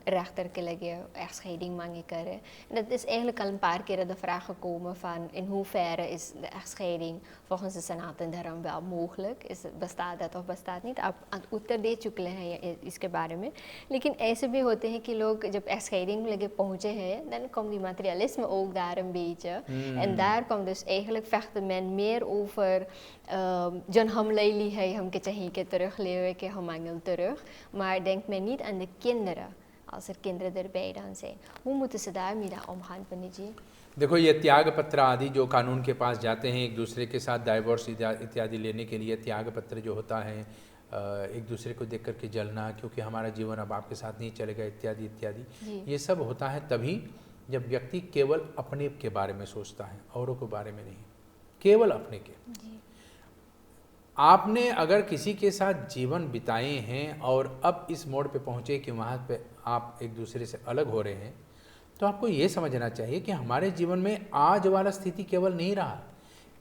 rechter के लगे echtscheiding मांगे करें। Dat is eigenlijk al een paar keren de vraag gekomen van in hoeverre is de echtscheiding volgens de Sanatan Dharma wel mogelijk, bestaat dat of bestaat niet। आप उत्तर दे चुके हैं इसके बारे में, लेकिन ऐसे भी होते हैं कि लोग जब echtscheiding लगे पहुंचे हैं, dan komt die materialisme ook daar een beetje en daar komt dus eigenlijk vechten men meer over जो हम ले ली है हमके चाहिए के terug लेवे के हम angle terug, maar denkt men niet aan de kinderen als kinderen erbij dan zijn। hoe moeten ze daarmee omgaan पंडित जी? देखो ये त्याग पत्र आदि जो कानून के पास जाते हैं एक दूसरे के साथ डाइवोर्स इत्यादि लेने के लिए, त्याग पत्र जो होता है एक दूसरे को देख करके जलना क्योंकि हमारा जीवन अब आपके साथ नहीं चलेगा इत्यादि इत्यादि, ये सब होता है तभी जब व्यक्ति केवल अपने के बारे में सोचता है, औरों के बारे में नहीं, केवल अपने के। आपने अगर किसी के साथ जीवन बिताए हैं और अब इस मोड़ पे पहुँचे कि वहाँ पे आप एक दूसरे से अलग हो रहे हैं, तो आपको ये समझना चाहिए कि हमारे जीवन में आज वाला स्थिति केवल नहीं रहा,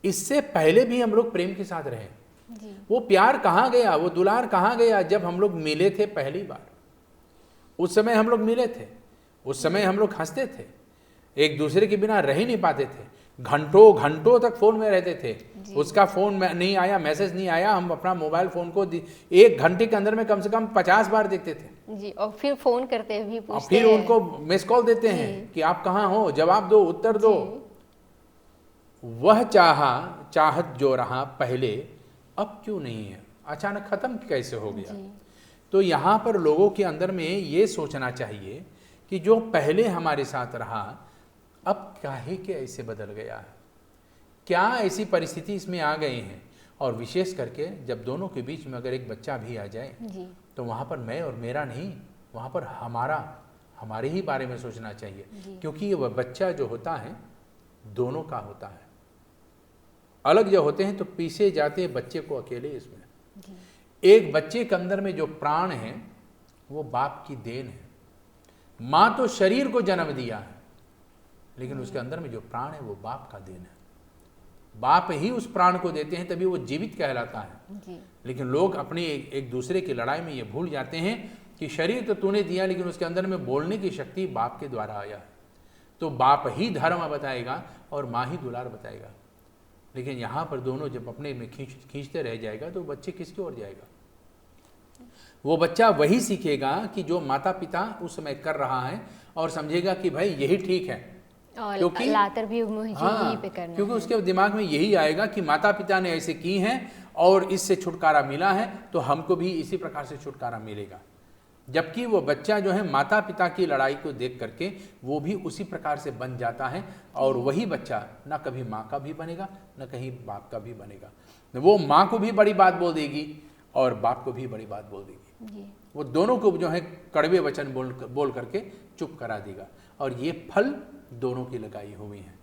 इससे पहले भी हम लोग प्रेम के साथ रहे। वो प्यार कहाँ गया, वो दुलार कहाँ गया जब हम लोग मिले थे पहली बार? उस समय हम लोग मिले थे, उस समय हम लोग हंसते थे, एक दूसरे के बिना रह ही नहीं पाते थे, घंटों तक फोन में रहते थे। उसका फोन नहीं आया, मैसेज नहीं आया, हम अपना मोबाइल फोन को 1 घंटे के अंदर में कम से कम 50 बार देखते थे जी। और फिर फोन करते हैं भी, पूछते फिर उनको मिस कॉल देते हैं कि आप कहाँ हो, जवाब दो, उत्तर दो। वह चाहत जो रहा पहले अब क्यों नहीं है, अचानक खत्म कैसे हो गया? तो यहाँ पर लोगों के अंदर में ये सोचना चाहिए कि जो पहले हमारे साथ रहा अब काहे के ऐसे बदल गया है, क्या ऐसी परिस्थिति इसमें आ गई हैं। और विशेष करके जब दोनों के बीच में अगर एक बच्चा भी आ जाए तो वहाँ पर मैं और मेरा नहीं, वहाँ पर हमारे ही बारे में सोचना चाहिए, क्योंकि वह बच्चा जो होता है दोनों का होता है। अलग जब होते हैं तो पीछे जाते हैं बच्चे को अकेले इसमें। एक बच्चे के अंदर में जो प्राण है वो बाप की देन है। माँ तो शरीर को जन्म दिया है, लेकिन उसके अंदर में जो प्राण है वो बाप का देन है। बाप ही उस प्राण को देते हैं, तभी वो जीवित कहलाता है जी। लेकिन लोग अपनी एक दूसरे की लड़ाई में ये भूल जाते हैं कि शरीर तो तूने दिया, लेकिन उसके अंदर में बोलने की शक्ति बाप के द्वारा आया है। तो बाप ही धर्म बताएगा और माँ ही दुलार बताएगा। लेकिन यहाँ पर दोनों जब अपने में खींचते रह जाएगा तो बच्चे किसकी ओर जाएगा? वो बच्चा वही सीखेगा कि जो माता पिता उस समय कर रहा है और समझेगा कि भाई यही ठीक है, और क्योंकि लातर भी मुझे हाँ, यही पे करना क्योंकि है। उसके दिमाग में यही आएगा कि माता पिता ने ऐसे की हैं और इससे छुटकारा मिला है तो हमको भी इसी प्रकार से छुटकारा मिलेगा। जबकि वो बच्चा जो है माता पिता की लड़ाई को देख करके वो भी उसी प्रकार से बन जाता है और वही बच्चा ना कभी माँ का भी बनेगा ना कहीं बाप का भी बनेगा। वो माँ को भी बड़ी बात बोल देगी और बाप को भी बड़ी बात बोल देगी। जी। वो दोनों को जो है कड़वे वचन बोल करके चुप करा देगा। और ये फल दोनों की लगाई हुई है।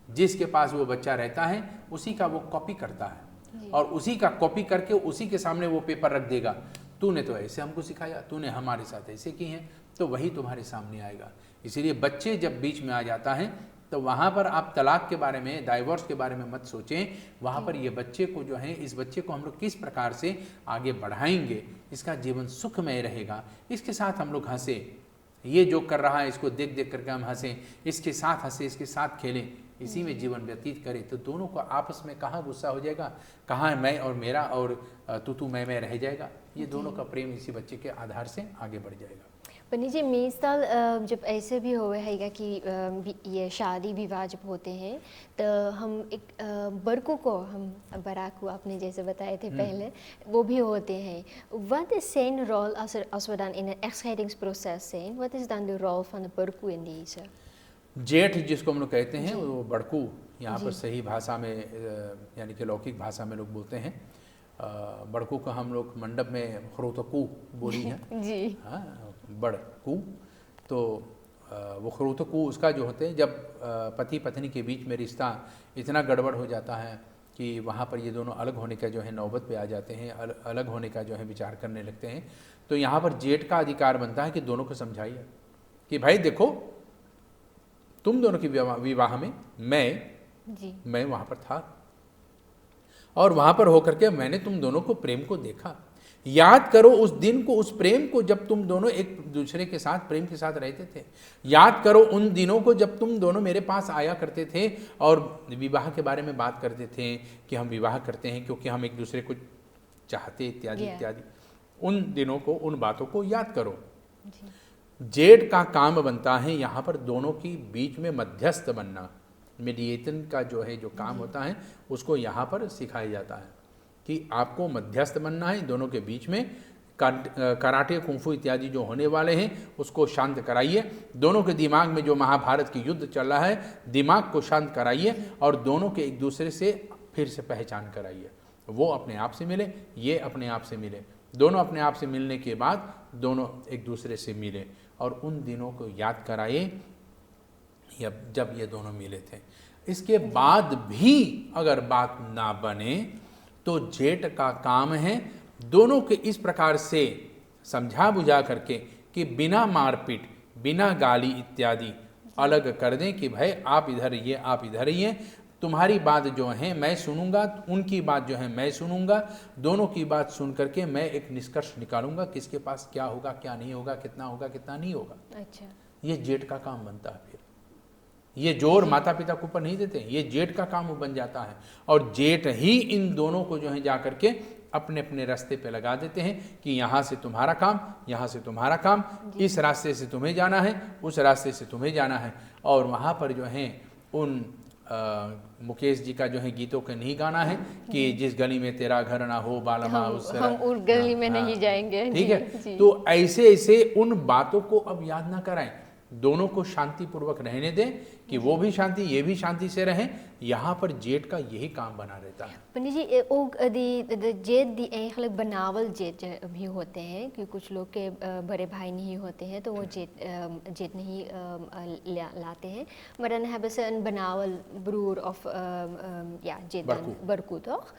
जिसके पास वो बच्चा रहता है उसी का वो कॉपी करता है और उसी का कॉपी करके उसी के सामने वो पेपर रख देगा। तूने तो ऐसे हमको सिखाया, तूने हमारे साथ ऐसे की हैं, तो वही तुम्हारे सामने आएगा। इसीलिए बच्चे जब बीच में आ जाता है तो वहाँ पर आप तलाक के बारे में, डाइवोर्स के बारे में मत सोचें। वहाँ पर ये बच्चे को जो है, इस बच्चे को हम लोग किस प्रकार से आगे बढ़ाएंगे, इसका जीवन सुखमय रहेगा, इसके साथ हम लोग हंसे, ये जो कर रहा है इसको देख देख करके हम हंसें, इसके साथ हंसे, इसके साथ खेलें, इसी में जीवन व्यतीत करें, तो दोनों को आपस में कहाँ गुस्सा हो जाएगा, कहाँ मैं और मेरा और तू मैं रह जाएगा। ये दोनों का प्रेम इसी बच्चे के आधार से आगे बढ़ जाएगा। पन्नी जी, मिसाल जब ऐसे भी हुए है कि ये शादी विवाह जब होते हैं तो हम एक बरकू को हम बराकू आपने जैसे बताए थे पहले, वो भी होते हैं। What is zijn rol als we dan in een echtscheidingsproces zijn? What is dan de rol van de बरकू in deze? जेठ जिसको हम लोग कहते हैं वो बड़कू, यहाँ पर सही भाषा में यानी कि लौकिक भाषा में लोग बोलते हैं। बड़कू का हम लोग मंडप में खरोतकू बोली है जी। हाँ, बड़कू। तो वो खरोतकू उसका जो होते हैं जब पति पत्नी के बीच में रिश्ता इतना गड़बड़ हो जाता है कि वहाँ पर ये दोनों अलग होने का जो है नौबत पे आ जाते हैं, अलग होने का जो है विचार करने लगते हैं। तो यहाँ पर जेठ का अधिकार बनता है कि दोनों को समझाइए कि भाई देखो, तुम दोनों की विवाह में मैं वहाँ पर था और वहाँ पर होकर के मैंने तुम दोनों को प्रेम को देखा। याद करो उस दिन को, उस प्रेम को जब तुम दोनों एक दूसरे के साथ प्रेम के साथ रहते थे। याद करो उन दिनों को जब तुम दोनों मेरे पास आया करते थे और विवाह के बारे में बात करते थे कि हम विवाह करते हैं क्योंकि हम एक दूसरे को चाहते इत्यादि इत्यादि। उन दिनों को, उन बातों को याद करो। जेठ का काम बनता है यहाँ पर दोनों की बीच में मध्यस्थ बनना, मीडिएशन का जो है जो काम होता है उसको यहाँ पर सिखाया जाता है कि आपको मध्यस्थ बनना है दोनों के बीच में। कराटे कुंफू इत्यादि जो होने वाले हैं उसको शांत कराइए। दोनों के दिमाग में जो महाभारत की युद्ध चल रहा है, दिमाग को शांत कराइए और दोनों के एक दूसरे से फिर से पहचान कराइए। वो अपने आप से मिले, ये अपने आप से मिले, दोनों अपने आप से मिलने के बाद दोनों एक दूसरे से मिले और उन दिनों को याद कराइए जब ये दोनों मिले थे। इसके बाद भी अगर बात ना बने तो जेठ का काम है दोनों के इस प्रकार से समझा बुझा करके कि बिना मारपीट, बिना गाली इत्यादि अलग कर दें कि भाई आप इधर रहिए, आप इधर रहिए, तुम्हारी बात जो है मैं सुनूंगा, उनकी बात जो है मैं सुनूंगा, दोनों की बात सुन करके मैं एक निष्कर्ष निकालूंगा किसके पास क्या होगा, क्या नहीं होगा, कितना होगा, कितना नहीं होगा। अच्छा, ये जेठ का काम बनता है। फिर ये जोर माता पिता के ऊपर नहीं देते, ये जेठ का काम बन जाता है और जेठ ही इन दोनों को जो है जा करके अपने अपने रास्ते पे लगा देते हैं कि यहाँ से तुम्हारा काम, यहाँ से तुम्हारा काम, इस रास्ते से तुम्हें जाना है, उस रास्ते से तुम्हें जाना है। और वहाँ पर जो है उन मुकेश जी का जो है गीतों का नहीं गाना है कि जिस गली में तेरा घर ना हो बालमा हम उस गली में नहीं जाएंगे। ठीक है। तो ऐसे ऐसे उन बातों को अब याद ना कराएं। दोनों को शांतिपूर्वक रहने दें कि वो भी शांति ये भी शांति से रहें। यहाँ पर जेठ का यही काम बना रहता है। पंडित जी ook de जेठ die eigenlijk बनावल जेठ भी होते हैं कि कुछ लोग के बड़े भाई नहीं होते हैं तो वो जेठ नहीं लाते हैं, maar dan hebben ze een बनावल broer of ja जेठ dan barku toch?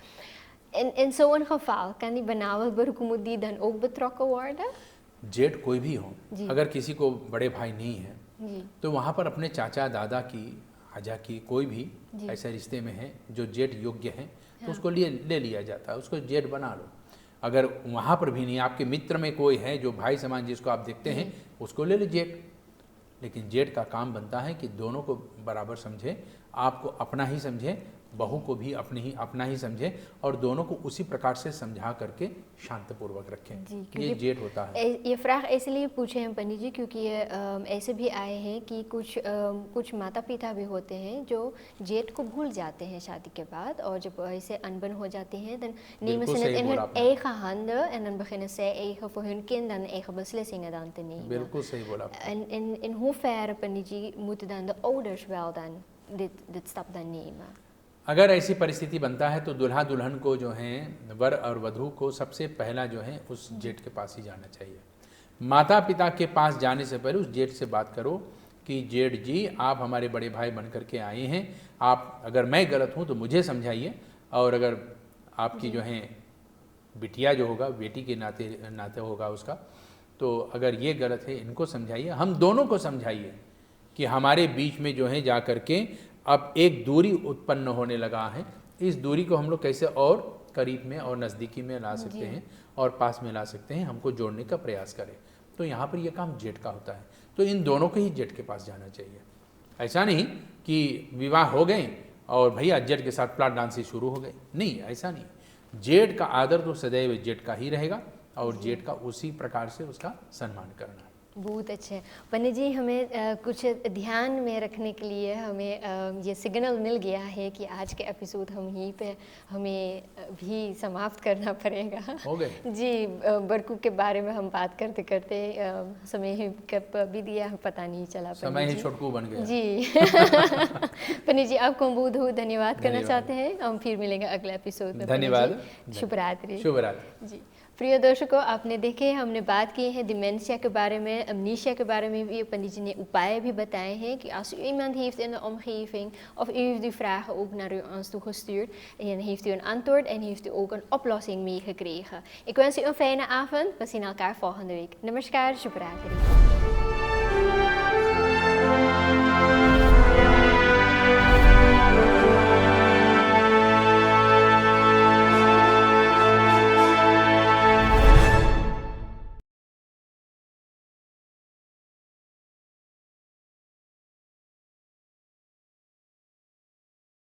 In zo'n geval kan die बनावल barku die dan ook betrokken worden? जेठ कोई भी हो, अगर किसी को बड़े भाई नहीं है तो वहाँ पर अपने चाचा दादा की आजा की कोई भी ऐसे रिश्ते में है जो जेठ योग्य है तो उसको ले लिया जाता है, उसको जेठ बना लो। अगर वहाँ पर भी नहीं, आपके मित्र में कोई है जो भाई समान जिसको आप देखते हैं उसको ले लो जेठ। लेकिन जेठ का काम बनता है कि दोनों को बराबर समझे, आपको अपना ही समझे, बहू को भी अपना ही समझे और दोनों को उसी प्रकार से समझा करके शांतपूर्वक रखें। ये जेठ होता है। ये फ्राग इसलिए पूछे हैं पंडित जी क्योंकि ये ऐसे भी आए हैं कि कुछ माता पिता भी होते हैं जो जेठ को भूल जाते हैं शादी के बाद, और जब ऐसे अनबन हो जाते हैं dan nemen ze het in hun eigen handen en dan beginnen zij eigen voor hun kinderen eigen beslissingen dan te nemen. बिल्कुल सही बोला। En in hoeverre Pandit ji moeten dan de ouders wel dan dit stap dan nemen? अगर ऐसी परिस्थिति बनता है तो दुल्हा दुल्हन को जो है वर और वधू को सबसे पहला जो है उस जेठ के पास ही जाना चाहिए। माता पिता के पास जाने से पहले उस जेठ से बात करो कि जेठ जी आप हमारे बड़े भाई बन करके आए हैं, आप अगर मैं गलत हूँ तो मुझे समझाइए, और अगर आपकी जो है बिटिया जो होगा बेटी के नाते होगा उसका, तो अगर ये गलत है इनको समझाइए, हम दोनों को समझाइए कि हमारे बीच में जो है जा कर के अब एक दूरी उत्पन्न होने लगा है, इस दूरी को हम लोग कैसे और करीब में और नज़दीकी में ला सकते हैं और पास में ला सकते हैं, हमको जोड़ने का प्रयास करें। तो यहाँ पर ये काम जेठ का होता है, तो इन दोनों को ही जेठ के पास जाना चाहिए। ऐसा नहीं कि विवाह हो गए और भैया जेठ के साथ प्लाट डांसी शुरू हो गई, नहीं, ऐसा नहीं। जेठ का आदर तो सदैव जेठ का ही रहेगा और जेठ का उसी प्रकार से उसका सम्मान करना। बहुत अच्छे पंडित जी, हमें कुछ ध्यान में रखने के लिए हमें ये सिग्नल मिल गया है कि आज के एपिसोड हम यहीं पे हमें भी समाप्त करना पड़ेगा। हो गए जी, बरकू के बारे में हम बात करते करते समय ही कब भी दिया पता नहीं चला, समय ही छोटकू बन गया। जी पंडित जी आपको हम बहुत बहुत धन्यवाद करना चाहते हैं। हम फिर मिलेंगे अगले एपिसोड में। धन्यवाद। शुभ रात्रि। शुभ रात्रि। जी प्रिय दर्शकों, आपने देखे हमने बात की है डिमेंशिया के बारे में, अमनीशिया के बारे में भी पंडित जी ने उपाय भी बताए हैं कि als u iemand heeft in de omgeving of u heeft die vragen ook naar ons toegestuurd en heeft u een antwoord en heeft u ook een oplossing meegekregen. Ik wens u een fijne avond. We zien elkaar volgende week. Namaskar, Shubh Ratri.